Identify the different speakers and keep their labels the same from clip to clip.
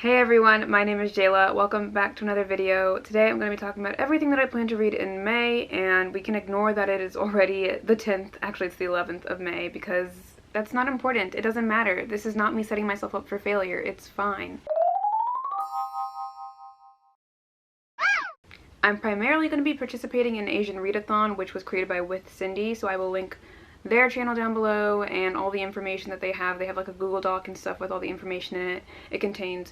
Speaker 1: Hey everyone, my name is Jayla. Welcome back to another video. Today I'm going to be talking about everything that I plan to read in May, and we can ignore that it is already the 10th, actually it's the 11th of May, because that's not important. It doesn't matter. This is not me setting myself up for failure. It's fine. I'm primarily going to be participating in Asian Readathon, which was created by With Cindy, so I will link their channel down below and all the information that they have. They have like a Google Doc and stuff with all the information in it. It contains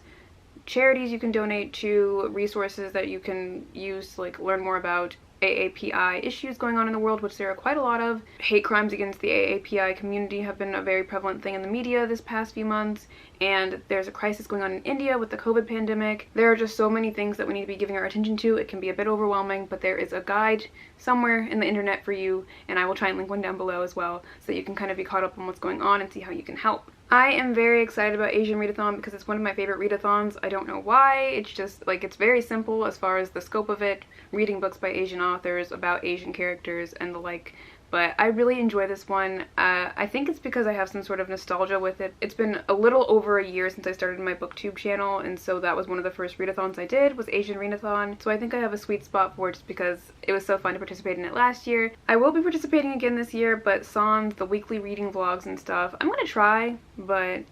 Speaker 1: charities you can donate to, resources that you can use to like learn more about AAPI issues going on in the world, which there are quite a lot of. Hate crimes against the AAPI community have been a very prevalent thing in the media this past few months, and there's a crisis going on in India with the COVID pandemic. There are just so many things that we need to be giving our attention to. It can be a bit overwhelming, but there is a guide somewhere in the internet for you, and I will try and link one down below as well so that you can kind of be caught up on what's going on and see how you can help. I am very excited about Asian Readathon because it's one of my favorite readathons. I don't know why. It's just like, it's very simple as far as the scope of it, reading books by Asian authors about Asian characters and the like, but I really enjoy this one. I think it's because I have some sort of nostalgia with it. It's been a little over a year since I started my booktube channel, and so that was one of the first readathons I did, was Asian Readathon. So I think I have a sweet spot for it just because it was so fun to participate in it last year. I will be participating again this year, but sans the weekly reading vlogs and stuff, I'm gonna try, but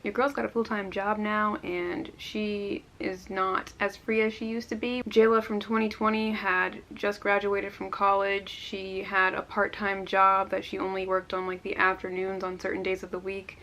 Speaker 1: your girl's got a full-time job now, and she is not as free as she used to be. Jayla from 2020 had just graduated from college. She had a part-time job that she only worked on like the afternoons on certain days of the week.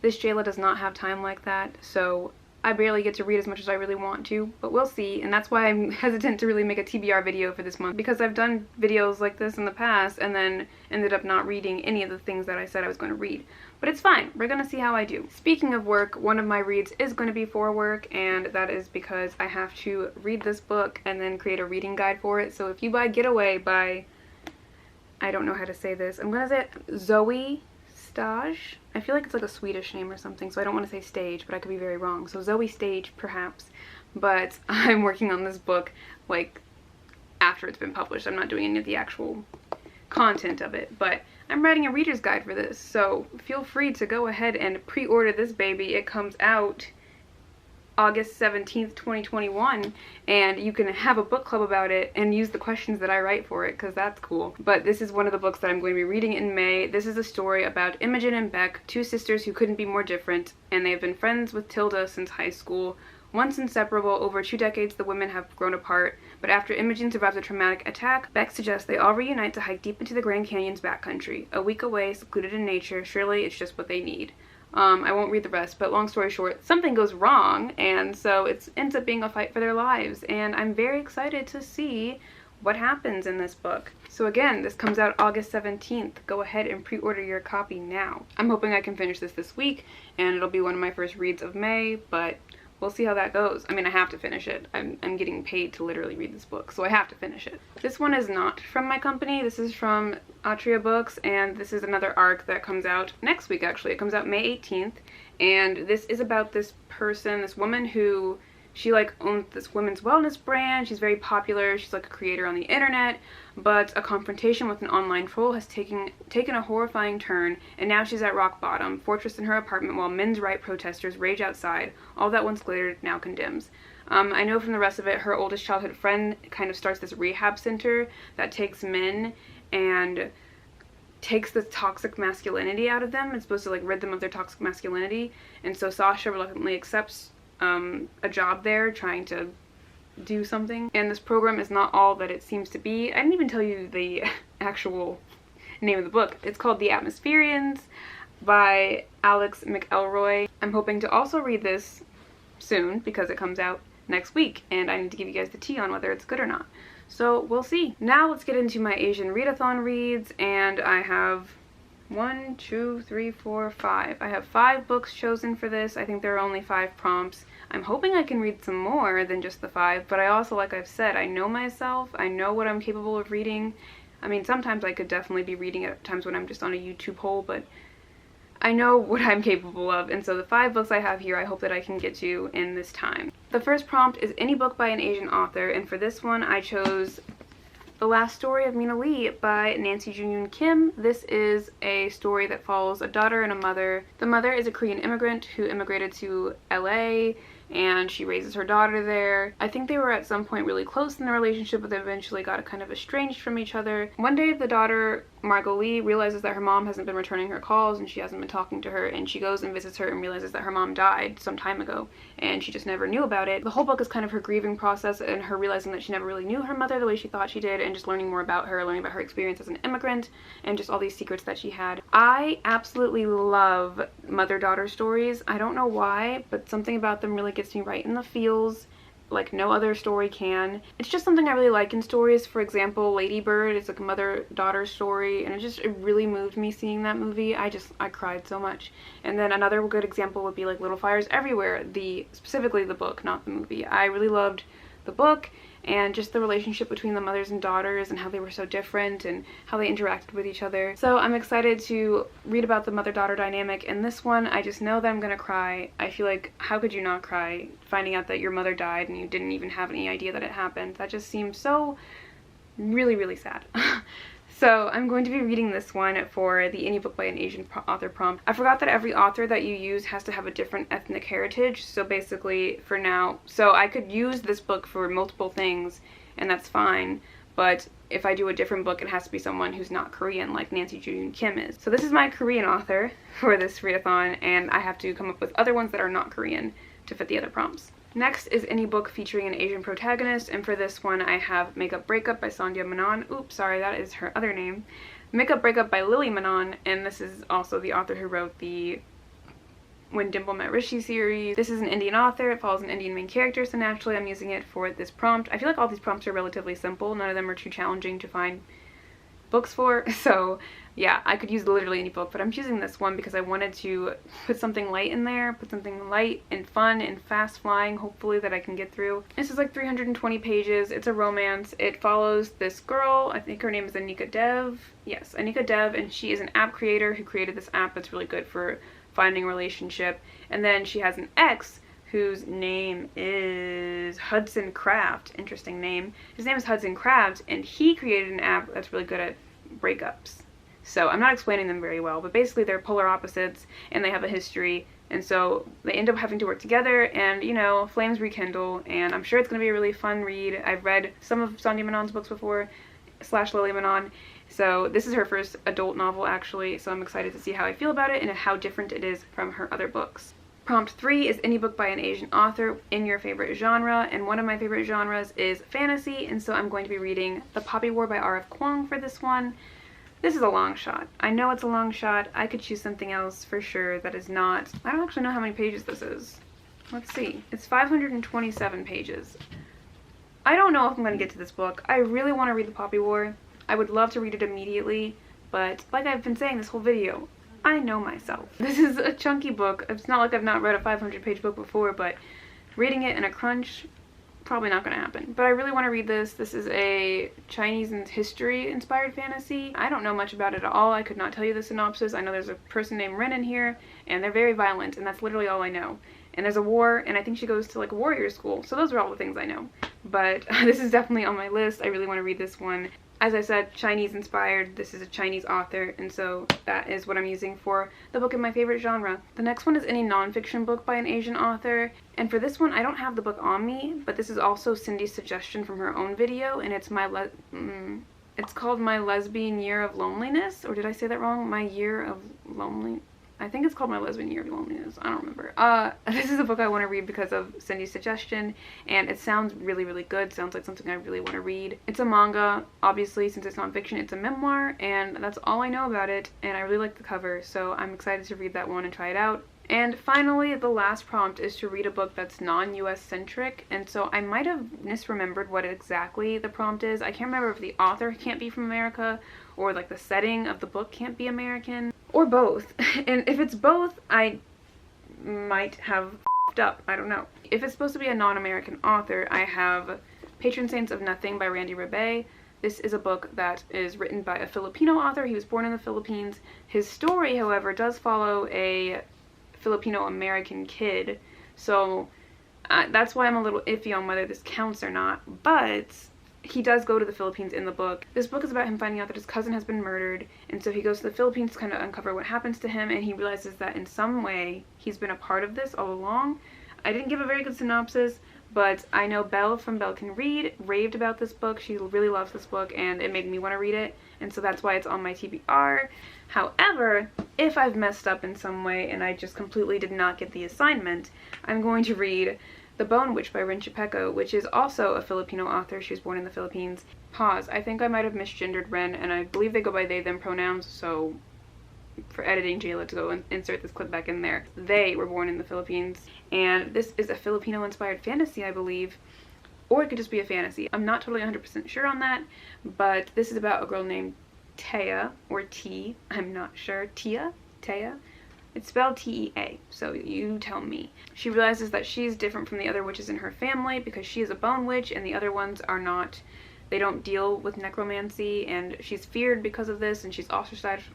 Speaker 1: This Jayla does not have time like that, so I barely get to read as much as I really want to, but we'll see, and that's why I'm hesitant to really make a TBR video for this month, because I've done videos like this in the past and then ended up not reading any of the things that I said I was going to read. But it's fine. We're gonna see how I do. Speaking of work, one of my reads is going to be for work, and that is because I have to read this book and then create a reading guide for it. So if you buy Getaway by, I don't know how to say this, I'm gonna say Zoe Stage. I feel like it's like a Swedish name or something, so I don't want to say Stage, but I could be very wrong. So Zoe Stage, perhaps. But I'm working on this book like after it's been published. I'm not doing any of the actual content of it, but I'm writing a reader's guide for this, so feel free to go ahead and pre-order this baby. It comes out August 17th, 2021, and you can have a book club about it and use the questions that I write for it, because that's cool. But this is one of the books that I'm going to be reading in May. This is a story about Imogen and Beck, two sisters who couldn't be more different, and they've been friends with Tilda since high school. Once inseparable, over 2 decades the women have grown apart, but after Imogen survives a traumatic attack, Beck suggests they all reunite to hike deep into the Grand Canyon's backcountry. A week away, secluded in nature, surely it's just what they need. I won't read the rest, but long story short, something goes wrong, and so it ends up being a fight for their lives, and I'm very excited to see what happens in this book. So again, this comes out August 17th. Go ahead and pre-order your copy now. I'm hoping I can finish this week, and it'll be one of my first reads of May, but we'll see how that goes. I mean, I have to finish it. I'm getting paid to literally read this book, so I have to finish it. This one is not from my company. This is from Atria Books, and this is another arc that comes out next week, actually. It comes out May 18th, and this is about this person, this woman who, she like owns this women's wellness brand. She's very popular. She's like a creator on the internet, but a confrontation with an online troll has taken a horrifying turn, and now she's at rock bottom, fortress in her apartment while men's right protesters rage outside. All that once glittered now condemns. I know from the rest of it, her oldest childhood friend kind of starts this rehab center that takes men and takes the toxic masculinity out of them. It's supposed to like rid them of their toxic masculinity, and so Sasha reluctantly accepts a job there, trying to do something. And this program is not all that it seems to be. I didn't even tell you the actual name of the book. It's called The Atmospherians by Alex McElroy. I'm hoping to also read this soon because it comes out next week, and I need to give you guys the tea on whether it's good or not. So we'll see. Now let's get into my Asian Readathon reads, and I have 1, 2, 3, 4, 5. I have 5 books chosen for this. I think there are only 5 prompts. I'm hoping I can read some more than just the 5, but I also, like I've said, I know myself. I know what I'm capable of reading. I mean, sometimes I could definitely be reading at times when I'm just on a YouTube hole, but I know what I'm capable of, and so the 5 books I have here I hope that I can get to in this time. The first prompt is any book by an Asian author, and for this one I chose The Last Story of Mina Lee by Nancy Junyoon Kim. This is a story that follows a daughter and a mother. The mother is a Korean immigrant who immigrated to LA and she raises her daughter there. I think they were at some point really close in their relationship, but they eventually got kind of estranged from each other. One day the daughter, Margot Lee, realizes that her mom hasn't been returning her calls and she hasn't been talking to her, and she goes and visits her and realizes that her mom died some time ago and she just never knew about it. The whole book is kind of her grieving process and her realizing that she never really knew her mother the way she thought she did, and just learning more about her, learning about her experience as an immigrant and just all these secrets that she had. I absolutely love mother-daughter stories. I don't know why, but something about them really gets me right in the feels like no other story can. It's just something I really like in stories. For example, Lady Bird is like a mother-daughter story, and it really moved me seeing that movie. I cried so much. And then another good example would be like Little Fires Everywhere, specifically the book, not the movie. I really loved the book, and just the relationship between the mothers and daughters and how they were so different and how they interacted with each other. So I'm excited to read about the mother-daughter dynamic. And this one, I just know that I'm gonna cry. I feel like, how could you not cry finding out that your mother died and you didn't even have any idea that it happened? That just seems so really, really sad. So I'm going to be reading this one for the Any Book by an Asian Author prompt. I forgot that every author that you use has to have a different ethnic heritage. So basically for now, so I could use this book for multiple things and that's fine. But if I do a different book, it has to be someone who's not Korean, like Nancy June Kim is. So this is my Korean author for this readathon, and I have to come up with other ones that are not Korean to fit the other prompts. Next is Any Book featuring an Asian protagonist, and for this one I have Makeup Breakup by Sandhya Menon. Oops, sorry, that is her other name. Makeup Breakup by Lily Menon, and this is also the author who wrote the When Dimple Met Rishi series. This is an Indian author. It follows an Indian main character, so naturally I'm using it for this prompt. I feel like all these prompts are relatively simple. None of them are too challenging to find books for, so yeah, I could use literally any book, but I'm choosing this one because I wanted to put something light in there, put something light and fun and fast flying, hopefully, that I can get through. This is like 320 pages. It's a romance. It follows this girl. I think her name is Anika Dev. Yes, Anika Dev, and she is an app creator who created this app that's really good for finding a relationship. And then she has an ex whose name is Hudson Craft. Interesting name. His name is Hudson Craft, and he created an app that's really good at breakups. So I'm not explaining them very well, but basically they're polar opposites and they have a history, and so they end up having to work together, and you know, flames rekindle, and I'm sure it's going to be a really fun read. I've read some of Sandhya Menon's books before, / Lily Menon, so this is her first adult novel actually, so I'm excited to see how I feel about it and how different it is from her other books. Prompt 3 is Any Book by an Asian Author in your favorite genre, and one of my favorite genres is fantasy, and so I'm going to be reading The Poppy War by R.F. Kuang for this one. This is a long shot. I know it's a long shot. I could choose something else for sure that is not. I don't actually know how many pages this is. Let's see. It's 527 pages. I don't know if I'm going to get to this book. I really want to read The Poppy War. I would love to read it immediately, but like I've been saying this whole video, I know myself. This is a chunky book. It's not like I've not read a 500-page book before, but reading it in a crunch, probably not going to happen. But I really want to read this. This is a Chinese and history-inspired fantasy. I don't know much about it at all. I could not tell you the synopsis. I know there's a person named Ren in here, and they're very violent, and that's literally all I know. And there's a war, and I think she goes to like a warrior school. So those are all the things I know. But this is definitely on my list. I really want to read this one. As I said, Chinese inspired. This is a Chinese author, and so that is what I'm using for the book in my favorite genre. The next one is any nonfiction book by an Asian author, and for this one I don't have the book on me, but this is also Cindy's suggestion from her own video, and it's it's called My Lesbian Year of Loneliness, or did I say that wrong? My Year of Lonely. I think it's called My Lesbian Year of Loneliness. I don't remember. This is a book I want to read because of Cindy's suggestion, and it sounds really, really good. Sounds like something I really want to read. It's a manga, obviously, since it's nonfiction. It's a memoir, and that's all I know about it, and I really like the cover, so I'm excited to read that one and try it out. And finally, the last prompt is to read a book that's non-US-centric, and so I might have misremembered what exactly the prompt is. I can't remember if the author can't be from America, or like the setting of the book can't be American, or both. And if it's both, I might have f***ed up. I don't know. If it's supposed to be a non-American author, I have Patron Saints of Nothing by Randy Rebay. This is a book that is written by a Filipino author. He was born in the Philippines. His story, however, does follow a Filipino-American kid, so that's why I'm a little iffy on whether this counts or not, but he does go to the Philippines in the book. This book is about him finding out that his cousin has been murdered, and so he goes to the Philippines to kind of uncover what happens to him, and he realizes that in some way he's been a part of this all along. I didn't give a very good synopsis, but I know Belle from Belle Can Read raved about this book. She really loves this book, and it made me want to read it, and so that's why it's on my TBR. However, if I've messed up in some way and I just completely did not get the assignment, I'm going to read The Bone Witch by Rin Chupeco, which is also a Filipino author. She was born in the Philippines. Pause. I think I might have misgendered Rin, and I believe they go by they, them pronouns, so for editing, Jayla to go and insert this clip back in there. They were born in the Philippines, and this is a Filipino-inspired fantasy, I believe, or it could just be a fantasy. I'm not totally 100% sure on that, but this is about a girl named Tea, or T, I'm not sure. Tea? It's spelled T-E-A, so you tell me. She realizes that she's different from the other witches in her family because she is a bone witch and the other ones are not. They don't deal with necromancy, and she's feared because of this, and she's ostracized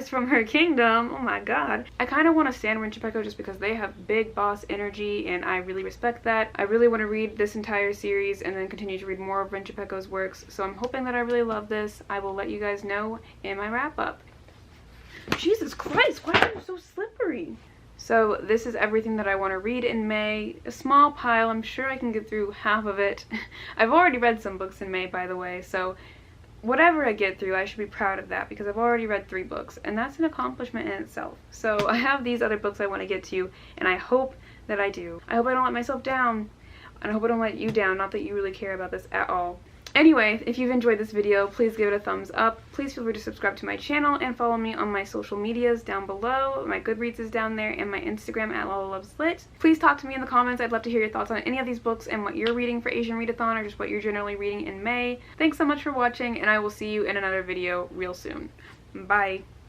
Speaker 1: from her kingdom. Oh my god. I kind of want to stand Rin Chupeco just because they have big boss energy, and I really respect that. I really want to read this entire series and then continue to read more of Rin Chupeco's works, so I'm hoping that I really love this. I will let you guys know in my wrap-up. Jesus Christ, why are you so slippery? So this is everything that I want to read in May. A small pile. I'm sure I can get through half of it. I've already read some books in May, by the way, so whatever I get through, I should be proud of that because I've already read 3 books, and that's an accomplishment in itself. So I have these other books I want to get to, and I hope that I do. I hope I don't let myself down, and I hope I don't let you down, not that you really care about this at all. Anyway, if you've enjoyed this video, please give it a thumbs up. Please feel free to subscribe to my channel and follow me on my social medias down below. My Goodreads is down there, and my Instagram at LalaLovesLit. Please talk to me in the comments. I'd love to hear your thoughts on any of these books and what you're reading for Asian Readathon, or just what you're generally reading in May. Thanks so much for watching, and I will see you in another video real soon. Bye!